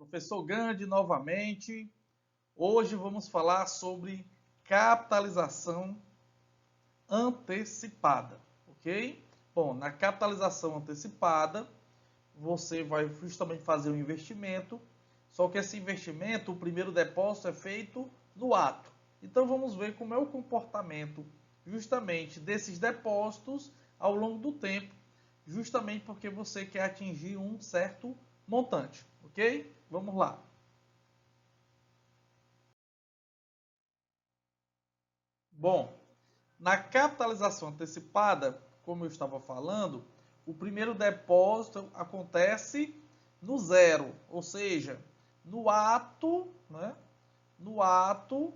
Professor Grande novamente. Hoje vamos falar sobre capitalização antecipada, ok? Bom, na capitalização antecipada, você vai justamente fazer um investimento, só que esse investimento, o primeiro depósito é feito no ato. Então vamos ver como é o comportamento justamente desses depósitos ao longo do tempo, justamente porque você quer atingir um certo montante, ok? Vamos lá. Bom, na capitalização antecipada, como eu estava falando, o primeiro depósito acontece no zero, ou seja, no ato, né? No ato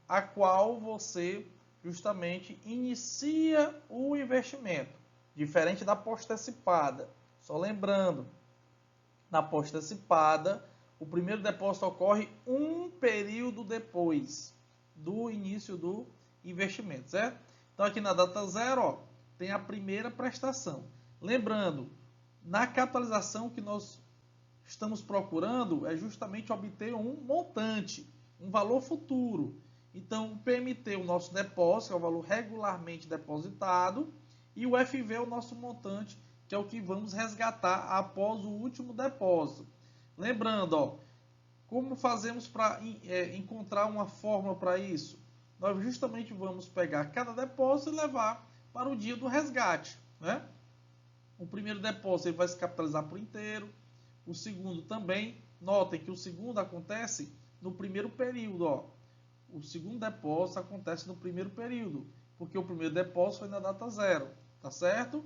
a qual você justamente inicia o investimento, diferente da postecipada. Só lembrando, na postecipada, o primeiro depósito ocorre um período depois do início do investimento, certo? Então aqui na data zero, ó, tem a primeira prestação. Lembrando, na capitalização que nós estamos procurando é justamente obter um montante, um valor futuro. Então, o PMT, o nosso depósito, é o valor regularmente depositado, e o FV é o nosso montante, que é o que vamos resgatar após o último depósito. Lembrando, ó, como fazemos para encontrar uma fórmula para isso? Nós justamente vamos pegar cada depósito e levar para o dia do resgate, né? O primeiro depósito ele vai se capitalizar por inteiro, o segundo também. Notem que o segundo acontece no primeiro período, ó. O segundo depósito acontece no primeiro período, porque o primeiro depósito foi na data zero, tá certo?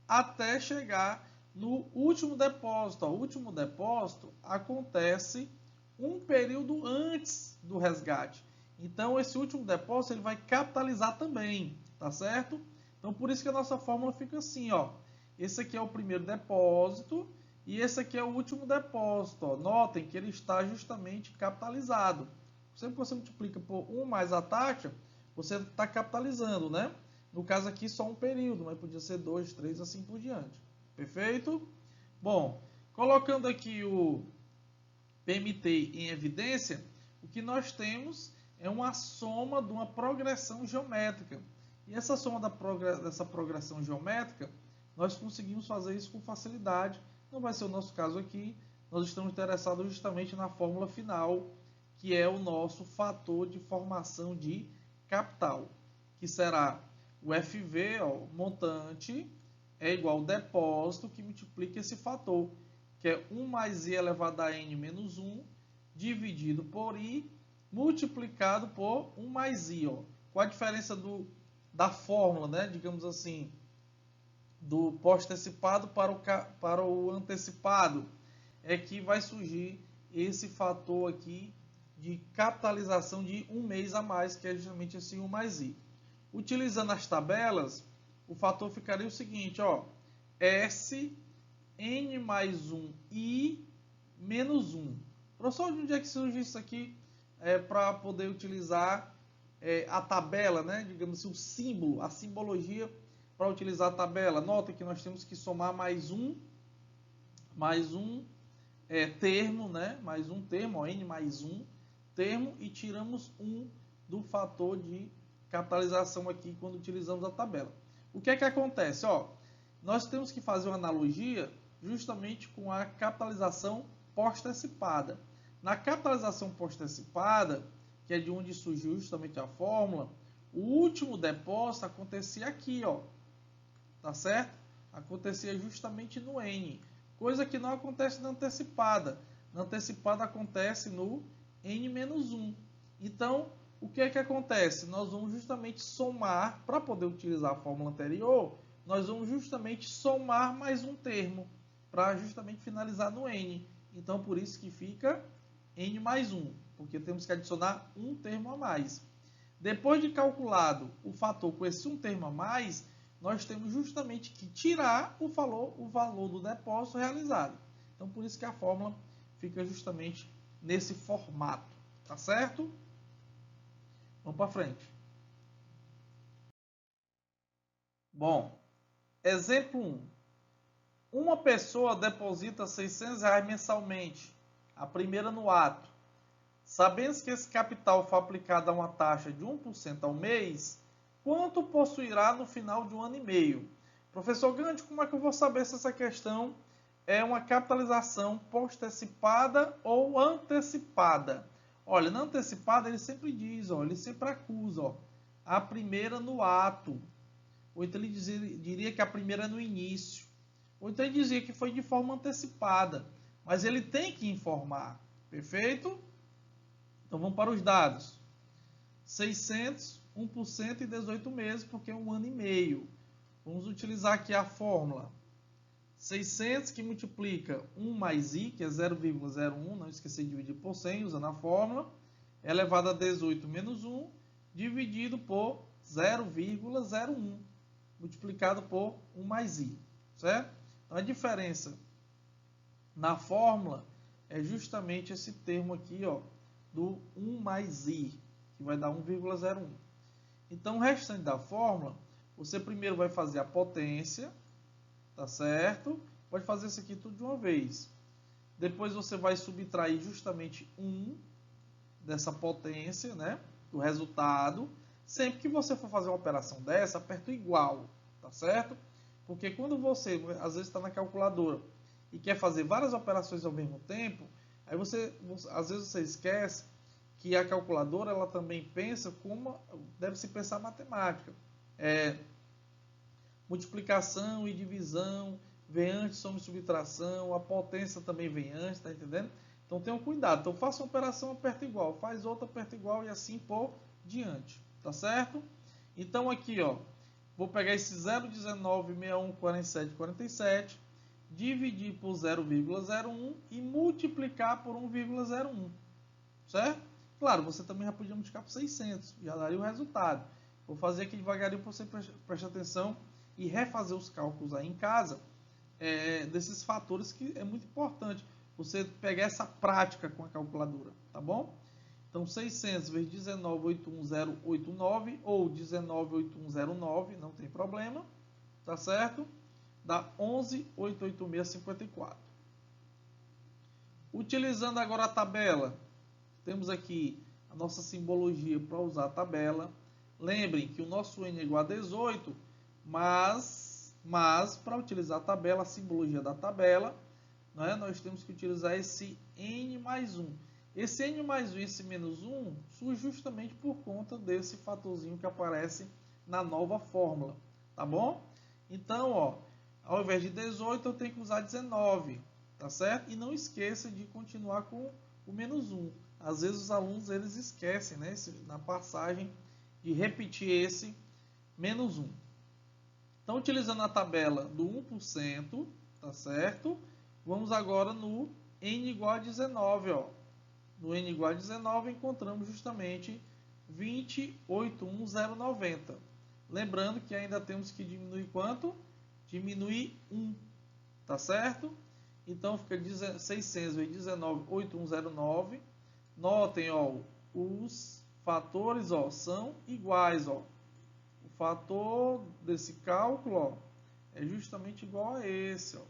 Até chegar no último depósito. Ó. O último depósito acontece um período antes do resgate. Então, esse último depósito ele vai capitalizar também, tá certo? Então, por isso que a nossa fórmula fica assim, ó. Esse aqui é o primeiro depósito e esse aqui é o último depósito. Ó. Notem que ele está justamente capitalizado. Sempre que você multiplica por 1 mais a taxa, você está capitalizando, né? No caso aqui, só um período, mas podia ser 2, 3, assim por diante. Perfeito? Bom, colocando aqui o PMT em evidência, o que nós temos é uma soma de uma progressão geométrica. E essa soma dessa progressão geométrica, nós conseguimos fazer isso com facilidade. Não vai ser o nosso caso aqui. Nós estamos interessados justamente na fórmula final, que é o nosso fator de formação de capital, que será o FV, ó, montante, é igual ao depósito, que multiplica esse fator, que é 1 mais I elevado a N menos 1, dividido por I, multiplicado por 1 mais I. Ó. Qual a diferença da fórmula, né? Digamos assim, do pós-antecipado para o antecipado? É que vai surgir esse fator aqui de capitalização de um mês a mais, que é justamente esse 1 mais I. Utilizando as tabelas, o fator ficaria o seguinte, ó, S N mais 1 I menos 1. Professor, de onde é que surge isso aqui para poder utilizar a tabela, né? Digamos assim, o símbolo, a simbologia para utilizar a tabela? Nota que nós temos que somar mais um termo, né? Mais um termo, ó, N mais 1 termo, e tiramos 1 do fator de capitalização aqui quando utilizamos a tabela. O que é que acontece? Ó, nós temos que fazer uma analogia justamente com a capitalização pós-antecipada. Na capitalização pós-antecipada, que é de onde surgiu justamente a fórmula, o último depósito acontecia aqui, ó, tá certo? Acontecia justamente no N, coisa que não acontece na antecipada. Na antecipada acontece no N-1. Então, o que é que acontece? Nós vamos justamente somar, para poder utilizar a fórmula anterior, nós vamos justamente somar mais um termo, para justamente finalizar no N. Então, por isso que fica N mais 1, porque temos que adicionar um termo a mais. Depois de calculado o fator com esse um termo a mais, nós temos justamente que tirar o valor do depósito realizado. Então, por isso que a fórmula fica justamente nesse formato, tá certo? Vamos para frente. Bom, exemplo 1. Uma pessoa deposita R$ 600 mensalmente a primeira no ato. Sabendo que esse capital foi aplicado a uma taxa de 1% ao mês, quanto possuirá no final de um ano e meio? Professor Gandhi, como é que eu vou saber se essa questão é uma capitalização postecipada ou antecipada? Olha, na antecipada ele sempre diz, ó, ele sempre acusa, ó, a primeira no ato. Ou então ele diria que a primeira é no início. Ou então ele dizia que foi de forma antecipada. Mas ele tem que informar. Perfeito? Então vamos para os dados. 600, 1% e 18 meses, porque é um ano e meio. Vamos utilizar aqui a fórmula. 600 que multiplica 1 mais i, que é 0,01, não esqueci de dividir por 100, usando a fórmula, é elevado a 18 menos 1, dividido por 0,01, multiplicado por 1 mais i, certo? Então a diferença na fórmula é justamente esse termo aqui, ó, do 1 mais i, que vai dar 1,01. Então o restante da fórmula, você primeiro vai fazer a potência, tá certo? Pode fazer isso aqui tudo de uma vez. Depois você vai subtrair justamente 1 dessa potência, né? Do resultado. Sempre que você for fazer uma operação dessa, aperta o igual, tá certo? Porque quando você, às vezes, está na calculadora e quer fazer várias operações ao mesmo tempo, aí às vezes você esquece que a calculadora ela também pensa como deve se pensar a matemática. Multiplicação e divisão, vem antes, soma e subtração, a potência também vem antes, tá entendendo? Então tenham cuidado. Então faça uma operação, aperta igual, faz outra, aperta igual e assim por diante, tá certo? Então aqui, ó, vou pegar esse 0,19614747, dividir por 0,01 e multiplicar por 1,01, certo? Claro, você também já podia multiplicar por 600, já daria o resultado. Vou fazer aqui devagarinho para você prestar atenção e refazer os cálculos aí em casa, desses fatores que é muito importante você pegar essa prática com a calculadora, tá bom? Então 600 vezes 19,81089 ou 19,8109, não tem problema, tá certo? Dá 11,88654. Utilizando agora a tabela, temos aqui a nossa simbologia para usar a tabela. Lembrem que o nosso n é igual a 18, mas para utilizar a tabela, a simbologia da tabela, né, nós temos que utilizar esse n mais 1. Esse n mais 1 e esse menos 1 surge justamente por conta desse fatorzinho que aparece na nova fórmula, tá bom? Então, ó, ao invés de 18, eu tenho que usar 19, tá certo? E não esqueça de continuar com o menos 1. Às vezes os alunos eles esquecem, né, na passagem, de repetir esse menos 1. Então, utilizando a tabela do 1%, tá certo? Vamos agora no n igual a 19, ó. No n igual a 19, encontramos justamente 20,81090. Lembrando que ainda temos que diminuir quanto? Diminuir 1, tá certo? Então, fica 600 vezes 19,81009. Notem, ó, os fatores, ó, são iguais, ó. O fator desse cálculo, ó, é justamente igual a esse, ó.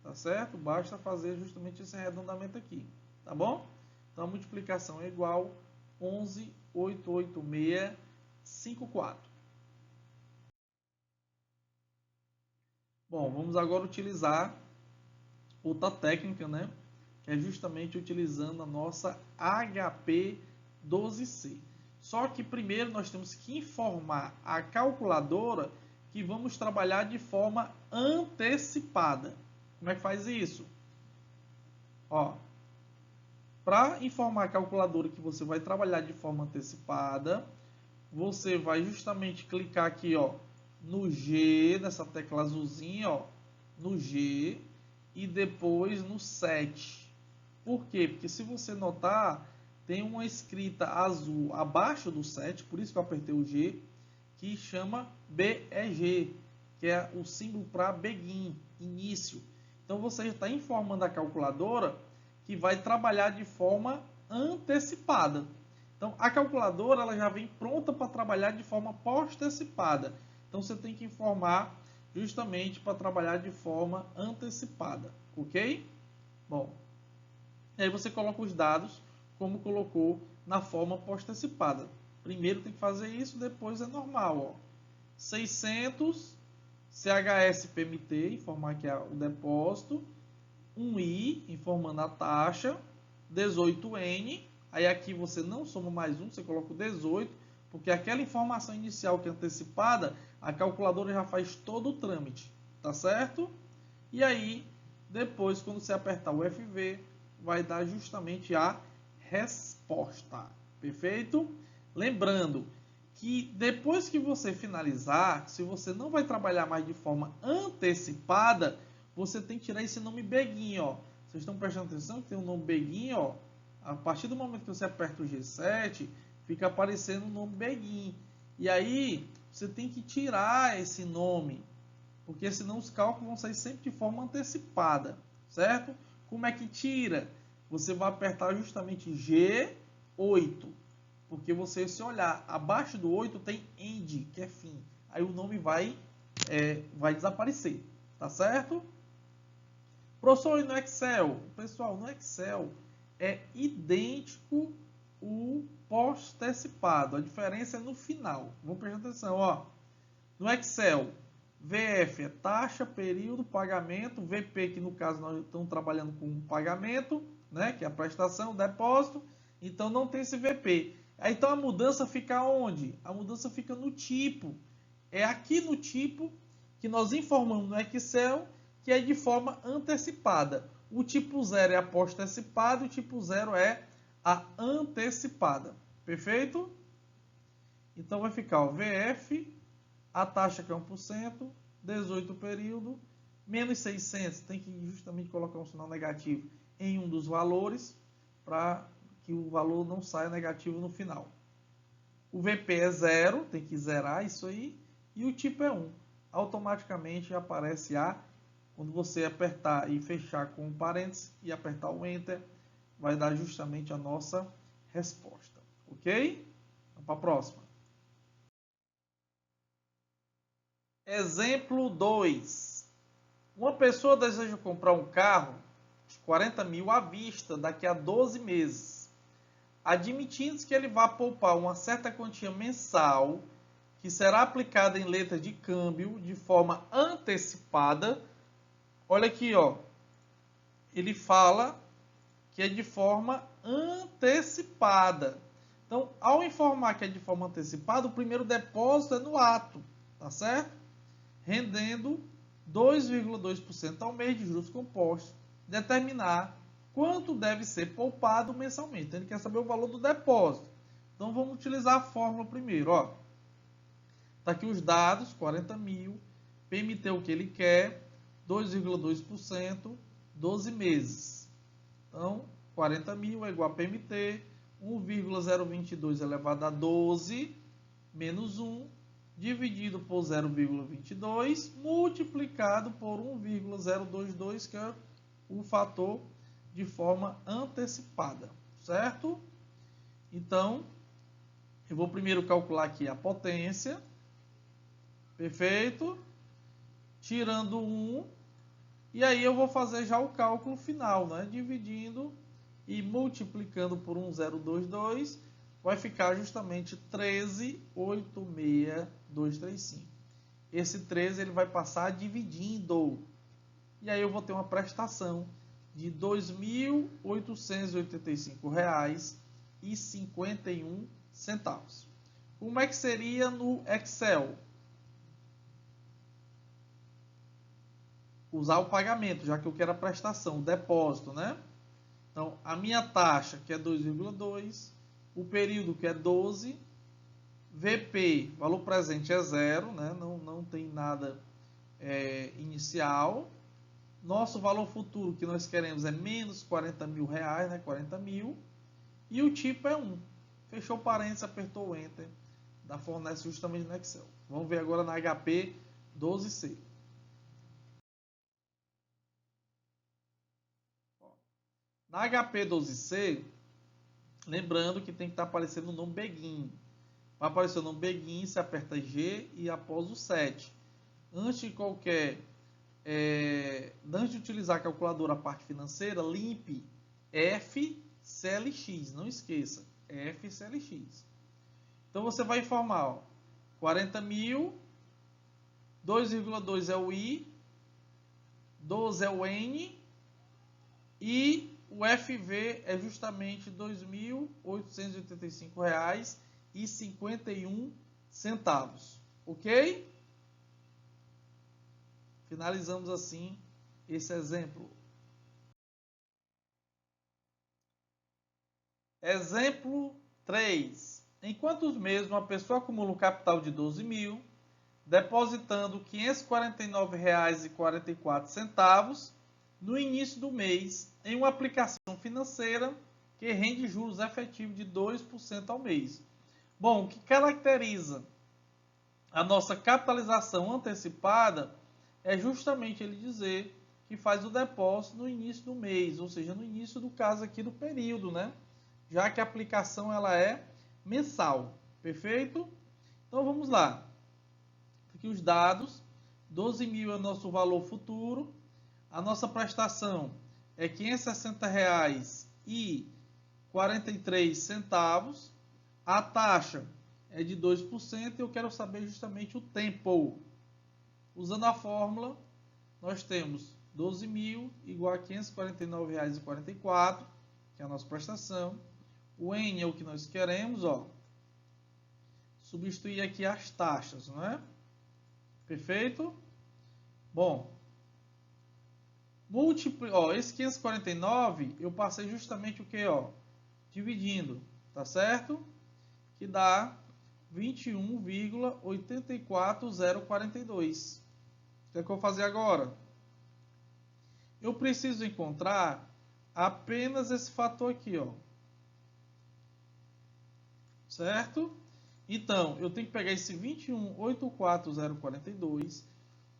Tá certo? Basta fazer justamente esse arredondamento aqui, tá bom? Então a multiplicação é igual a 11,88654. Bom, vamos agora utilizar outra técnica, né? Que é justamente utilizando a nossa HP 12C. Só que primeiro nós temos que informar a calculadora que vamos trabalhar de forma antecipada. Como é que faz isso? Ó, para informar a calculadora que você vai trabalhar de forma antecipada, você vai justamente clicar aqui, ó, no G, nessa tecla azulzinha, ó, no G, e depois no 7. Por quê? Porque se você notar, tem uma escrita azul abaixo do 7, por isso que eu apertei o G, que chama BEG, que é o símbolo para begin, início. Então você está informando a calculadora que vai trabalhar de forma antecipada. Então a calculadora ela já vem pronta para trabalhar de forma postecipada. Então você tem que informar justamente para trabalhar de forma antecipada, ok? Bom, E aí você coloca os dados como colocou na forma pós-antecipada. Primeiro tem que fazer isso, depois é normal. Ó. 600 CHS PMT, informar que é o depósito. 1I, informando a taxa. 18N. Aí aqui você não soma mais um, você coloca o 18, porque aquela informação inicial que é antecipada, a calculadora já faz todo o trâmite. Tá certo? E aí, depois, quando você apertar o FV, vai dar justamente a resposta. Perfeito? Lembrando que depois que você finalizar, se você não vai trabalhar mais de forma antecipada, você tem que tirar esse nome Beguin, ó. Vocês estão prestando atenção que tem o nome Beguin, ó. A partir do momento que você aperta o G7, fica aparecendo o nome Beguin. E aí, você tem que tirar esse nome, porque senão os cálculos vão sair sempre de forma antecipada, certo? Como é que tira? Você vai apertar justamente G8, porque você, se olhar abaixo do 8 tem end, que é fim. Aí o nome vai desaparecer, tá certo? Professor, e no Excel? Pessoal, no Excel é idêntico o pós-antecipado. A diferença é no final. Vamos prestar atenção, ó. No Excel, VF é taxa, período, pagamento. VP, que no caso nós estamos trabalhando com pagamento, né? Que é a prestação, o depósito. Então não tem esse VP. Então a mudança fica onde? A mudança fica no tipo. É aqui no tipo que nós informamos no Excel que é de forma antecipada. O tipo 0 é a pós-antecipada, o tipo 0 é a antecipada. Perfeito? Então vai ficar o VF, a taxa que é 1%, 18 período, menos 600, tem que justamente colocar um sinal negativo em um dos valores, para que o valor não saia negativo no final. O VP é 0, tem que zerar isso aí, e o tipo é 1. Automaticamente aparece A, quando você apertar e fechar com um parênteses e apertar o Enter, vai dar justamente a nossa resposta. Ok? Vamos para a próxima. Exemplo 2. Uma pessoa deseja comprar um carro de 40 mil à vista daqui a 12 meses. Admitindo que ele vá poupar uma certa quantia mensal, que será aplicada em letras de câmbio de forma antecipada. Olha aqui, ó. Ele fala que é de forma antecipada. Então, ao informar que é de forma antecipada, o primeiro depósito é no ato, tá certo? Rendendo 2,2% ao mês de juros compostos. Determinar quanto deve ser poupado mensalmente. Então, ele quer saber o valor do depósito. Então, vamos utilizar a fórmula primeiro. Está aqui os dados, 40 mil, PMT o que ele quer, 2,2%, 12 meses. Então, 40 mil é igual a PMT, 1,022 elevado a 12, menos 1, dividido por 0,22, multiplicado por 1,022, que é o fator de forma antecipada, certo? Então, eu vou primeiro calcular aqui a potência, perfeito? Tirando 1, e aí eu vou fazer já o cálculo final, né? Dividindo e multiplicando por 1,022, vai ficar justamente 13,86235. Esse 13 ele vai passar dividindo. E aí eu vou ter uma prestação de R$ 2.885,51. Como é que seria no Excel? Usar o pagamento, já que eu quero a prestação, o depósito, né? Então, a minha taxa, que é 2,2, o período, que é 12, VP, valor presente é 0, né? Não tem nada inicial. Nosso valor futuro que nós queremos é menos 40 mil reais, né? 40 mil. E o tipo é 1. Fechou parênteses, apertou o Enter. Fornece justamente no Excel. Vamos ver agora na HP 12C. Na HP 12C, lembrando que tem que estar aparecendo o nome Beguin. Vai aparecer o nome Beguin, você aperta G e após o 7. Antes de antes de utilizar a calculadora, a parte financeira, limpe FCLX, não esqueça, FCLX. Então você vai informar, ó, 40 mil, 2,2 é o I, 12 é o N e o FV é justamente R$ 2.885,51. Ok? Finalizamos assim esse exemplo. Exemplo 3. Em quantos meses uma pessoa acumula um capital de 12 mil, depositando R$ 549,44 no início do mês em uma aplicação financeira que rende juros efetivos de 2% ao mês? Bom, o que caracteriza a nossa capitalização antecipada é justamente ele dizer que faz o depósito no início do mês, ou seja, no início do caso aqui do período, né? Já que a aplicação ela é mensal, perfeito? Então vamos lá. Aqui os dados, 12 mil é o nosso valor futuro, a nossa prestação é R$ 560,43, a taxa é de 2% e eu quero saber justamente o tempo. Usando a fórmula, nós temos 12 mil igual a R$ 549,44, que é a nossa prestação. O N é o que nós queremos, ó. Substituir aqui as taxas, não é? Perfeito? Bom, esse 549 eu passei justamente o que, ó? Dividindo, tá certo? Que dá 21,84042. O que é que eu vou fazer agora? Eu preciso encontrar apenas esse fator aqui, ó. Certo? Então, eu tenho que pegar esse 21,84042,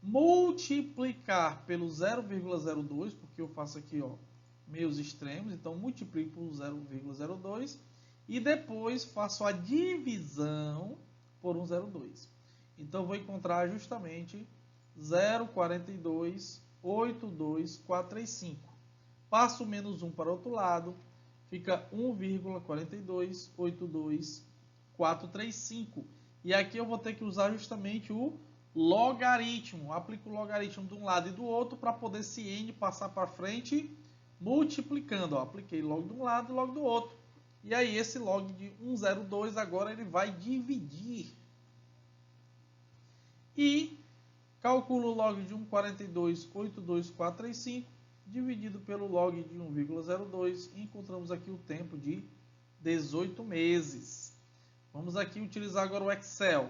multiplicar pelo 0,02, porque eu faço aqui, ó, meus extremos, então multiplico por 0,02 e depois faço a divisão por 1,02. Então, vou encontrar justamente 0,4282435. Passo o menos 1 para o outro lado, fica 1,4282435. E aqui eu vou ter que usar justamente o logaritmo. Aplico o logaritmo de um lado e do outro para poder esse n passar para frente multiplicando. Ó, apliquei log de um lado e log do outro. E aí esse log de 1,02 agora ele vai dividir. E calculo o log de 1,4282435 dividido pelo log de 1,02 e encontramos aqui o tempo de 18 meses. Vamos aqui utilizar agora o Excel.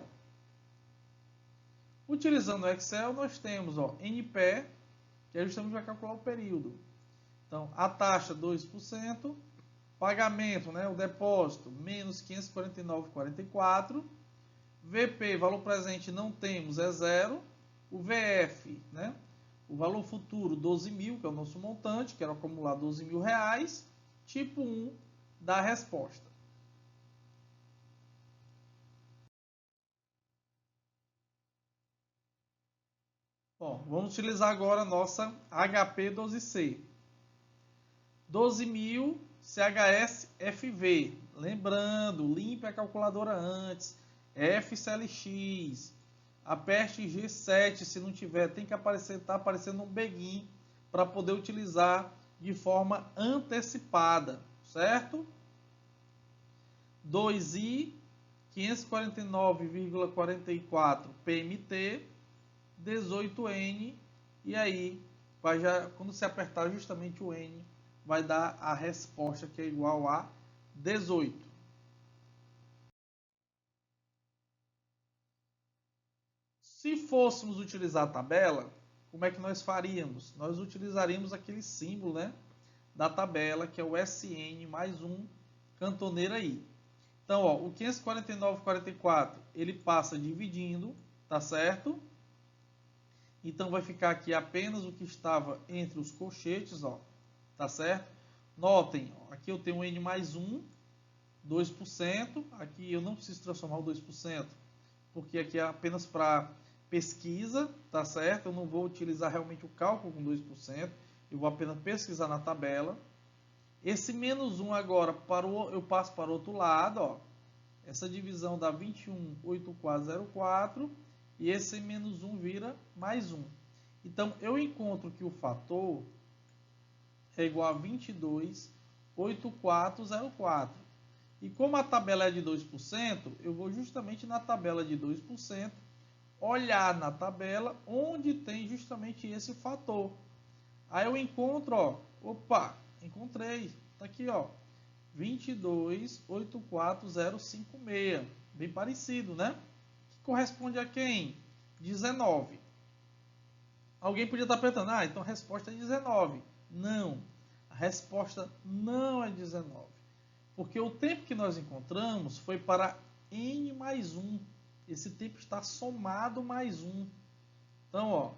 Utilizando o Excel, nós temos, ó, NPE, que é justamente para calcular o período. Então, a taxa 2%, pagamento, né, o depósito, menos 549,44, VP, valor presente, não temos, é zero. O VF, né, o valor futuro, 12 mil, que é o nosso montante, quero acumular 12 mil reais. Tipo 1 da resposta. Bom, vamos utilizar agora a nossa HP12C. 12 mil CHS-FV. Lembrando, limpe a calculadora antes. FCLX. Aperte G7 se não tiver. Tem que aparecer, tá aparecendo um begin para poder utilizar de forma antecipada, certo? 2i 549,44 PMT 18N e aí vai já, quando se apertar justamente o N vai dar a resposta que é igual a 18. Se fôssemos utilizar a tabela, como é que nós faríamos? Nós utilizaríamos aquele símbolo, né, da tabela, que é o SN mais um cantoneira I. Então, ó, o 549,44 ele passa dividindo, tá certo? Então, vai ficar aqui apenas o que estava entre os colchetes, ó, tá certo? Notem, ó, aqui eu tenho um N mais 1, 2%. Aqui eu não preciso transformar o 2%, porque aqui é apenas para pesquisa, tá certo? Eu não vou utilizar realmente o cálculo com 2%, eu vou apenas pesquisar na tabela. Esse menos 1 agora, eu passo para o outro lado, ó. Essa divisão dá 21,8404 e esse menos 1 vira mais 1. Então, eu encontro que o fator é igual a 22,8404. E como a tabela é de 2%, eu vou justamente na tabela de 2%, olhar na tabela onde tem justamente esse fator. Aí eu encontro, ó, opa, encontrei, tá aqui, ó, 22,84056, bem parecido, né? Que corresponde a quem? 19. Alguém podia estar perguntando, então a resposta é 19. Não, a resposta não é 19. Porque o tempo que nós encontramos foi para n mais 1. Esse tempo está somado mais 1. Então, ó,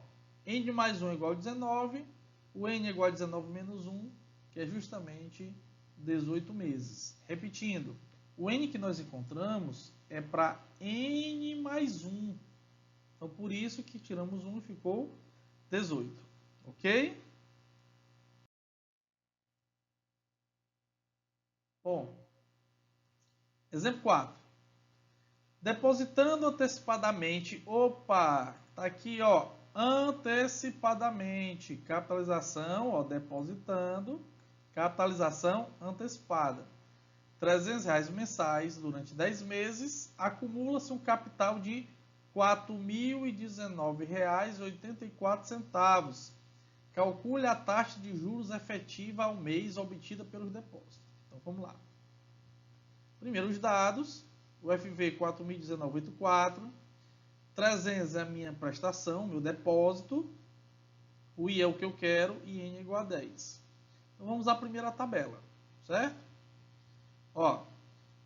n mais 1 é igual a 19, o n é igual a 19 menos 1, que é justamente 18 meses. Repetindo, o n que nós encontramos é para n mais 1. Então, por isso que tiramos 1 e ficou 18. Ok? Bom, exemplo 4. Depositando antecipadamente, opa, tá aqui, ó, antecipadamente, capitalização, ó, depositando, capitalização antecipada. R$300 mensais durante 10 meses, acumula-se um capital de R$ 4.019,84. Calcule a taxa de juros efetiva ao mês obtida pelos depósitos. Então, vamos lá. Primeiro, os dados. O FV 4.019,84. 300 é a minha prestação, meu depósito. O I é o que eu quero e N é igual a 10. Então, vamos à primeira tabela, certo? Ó,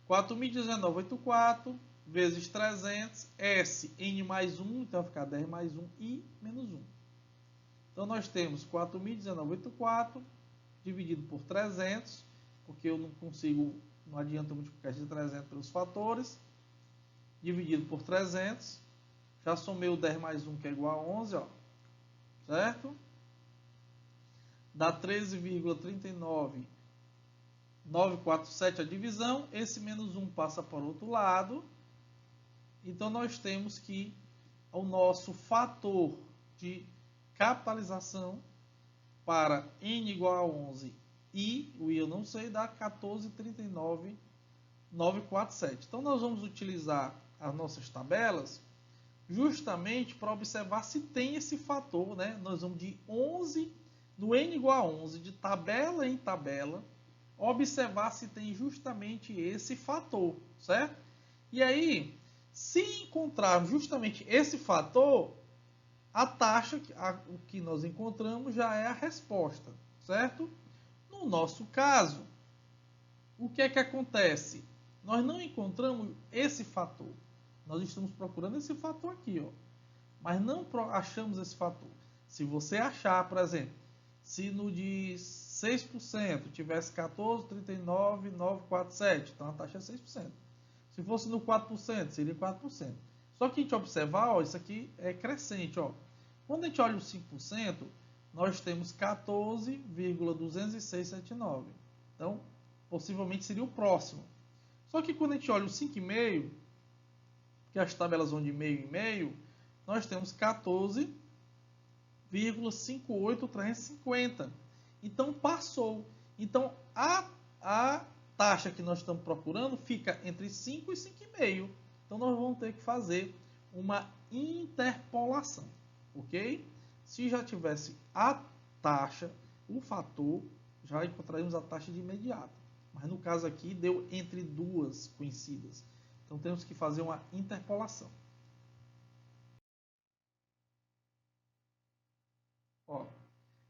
4.019,84 vezes 300, S, N mais 1, então vai ficar 10 mais 1, I menos 1. Então, nós temos 4.019,84 dividido por 300, porque eu não consigo, não adianta multiplicar esse 300 pelos fatores, dividido por 300, já somei o 10 mais 1, que é igual a 11, ó, certo? Dá 13,39947 a divisão, esse menos 1 passa para o outro lado, então nós temos que o nosso fator de capitalização para n igual a 11 e o I eu não sei, dá 14,39947. Então nós vamos utilizar as nossas tabelas justamente para observar se tem esse fator, né? Nós vamos de 11, do n igual a 11, de tabela em tabela, observar se tem justamente esse fator, certo? E aí, se encontrarmos justamente esse fator, a taxa o que nós encontramos já é a resposta, certo? No nosso caso, o que é que acontece? Nós não encontramos esse fator. Nós estamos procurando esse fator aqui, ó, mas não achamos esse fator. Se você achar, por exemplo, se no de 6% tivesse 14,39,947, então a taxa é 6%. Se fosse no 4%, seria 4%. Só que a gente observar, ó, isso aqui é crescente. Ó. Quando a gente olha o 5%, nós temos 14,20679. Então, possivelmente seria o próximo. Só que quando a gente olha o 5,5%, que as tabelas vão de meio em meio, nós temos 14,58350. Então, passou. Então, a taxa que nós estamos procurando fica entre 5 e 5,5. Então, nós vamos ter que fazer uma interpolação, ok? Se já tivesse a taxa, o fator, já encontraríamos a taxa de imediato. Mas no caso aqui, deu entre duas conhecidas. Então, temos que fazer uma interpolação. Ó,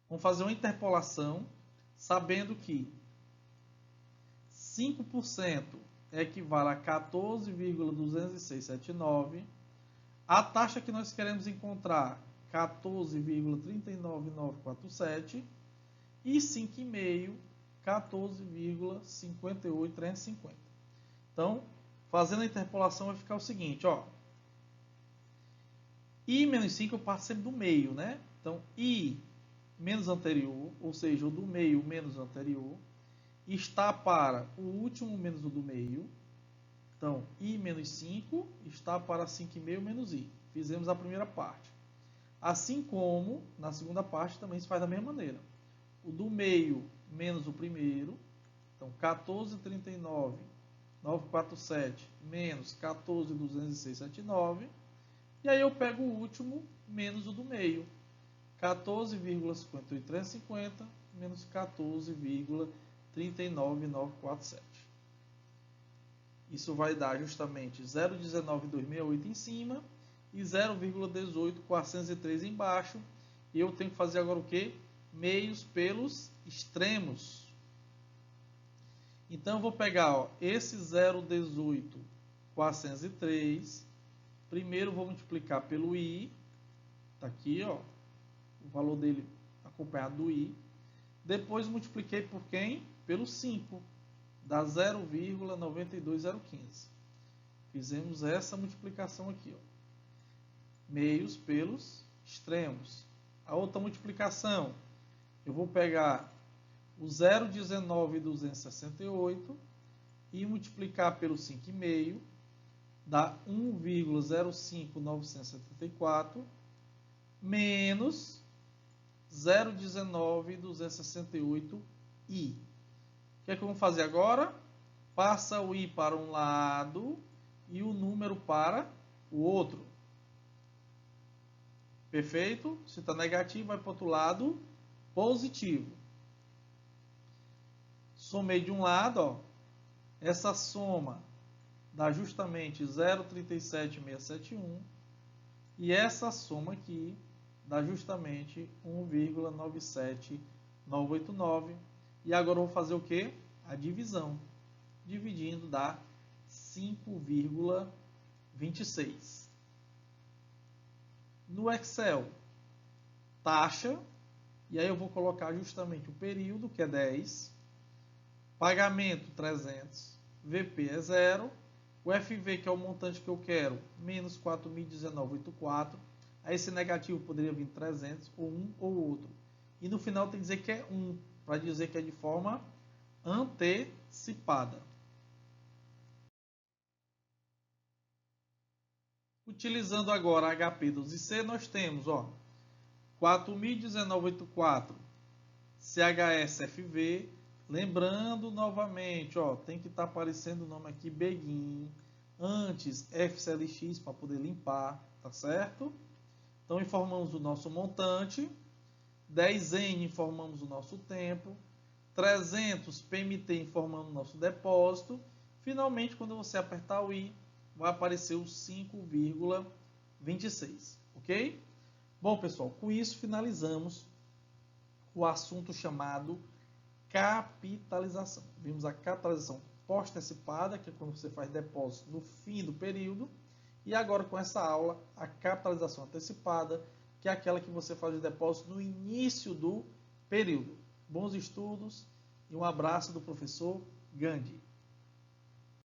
vamos fazer uma interpolação, sabendo que 5% equivale a 14,20679. A taxa que nós queremos encontrar, 14,39947. E 5,5, 14,58350. Então, fazendo a interpolação vai ficar o seguinte, ó. I menos 5 eu parto sempre do meio, né? Então, I menos anterior, ou seja, o do meio menos anterior. está para o último menos o do meio. Então, I menos 5 está para 5,5 menos I. Fizemos a primeira parte. Assim como, na segunda parte, também se faz da mesma maneira. O do meio menos o primeiro. Então, 14,39,947 menos 14,206,79. E aí eu pego o último menos o do meio. 14,5350 menos 14,39947. Isso vai dar justamente 0,19268 em cima e 0,18403 embaixo. E eu tenho que fazer agora o quê? Meios pelos extremos. Então, eu vou pegar esse 0,18403. Primeiro, vou multiplicar pelo I. Está aqui, ó, o valor dele acompanhado do I. Depois, multipliquei por quem? Pelo 5. Dá 0,92015. Fizemos essa multiplicação aqui, ó. Meios pelos extremos. A outra multiplicação, eu vou pegar o 0,19268 e multiplicar pelo 5,5, dá 1,05974 menos 0,19268i. O que é que vamos fazer agora? Passa o i para um lado e o número para o outro. Perfeito? Se está negativo, vai para o outro lado positivo. Somei de um lado, ó, essa soma dá justamente 0,37671 e essa soma aqui dá justamente 1,97989. E agora eu vou fazer o quê? A divisão. Dividindo dá 5,26. No Excel, taxa, e aí eu vou colocar justamente o período, que é 10, pagamento 300, VP é 0, o FV, que é o montante que eu quero, menos 4.019,84, aí esse negativo poderia vir 300, ou um ou outro. E no final tem que dizer que é 1, para dizer que é de forma antecipada. Utilizando agora HP 12C, nós temos 4.019,84 CHSFV. Lembrando novamente, tem que estar aparecendo o nome aqui Begin, antes FCLX para poder limpar, tá certo? Então informamos o nosso montante, 10N informamos o nosso tempo, 300 PMT informando o nosso depósito. Finalmente, quando você apertar o I, vai aparecer o 5,26, ok? Bom, pessoal, com isso finalizamos o assunto chamado capitalização. Vimos a capitalização pós-antecipada, que é quando você faz depósito no fim do período, e agora com essa aula, a capitalização antecipada, que é aquela que você faz o depósito no início do período. Bons estudos e um abraço do professor Gandhi.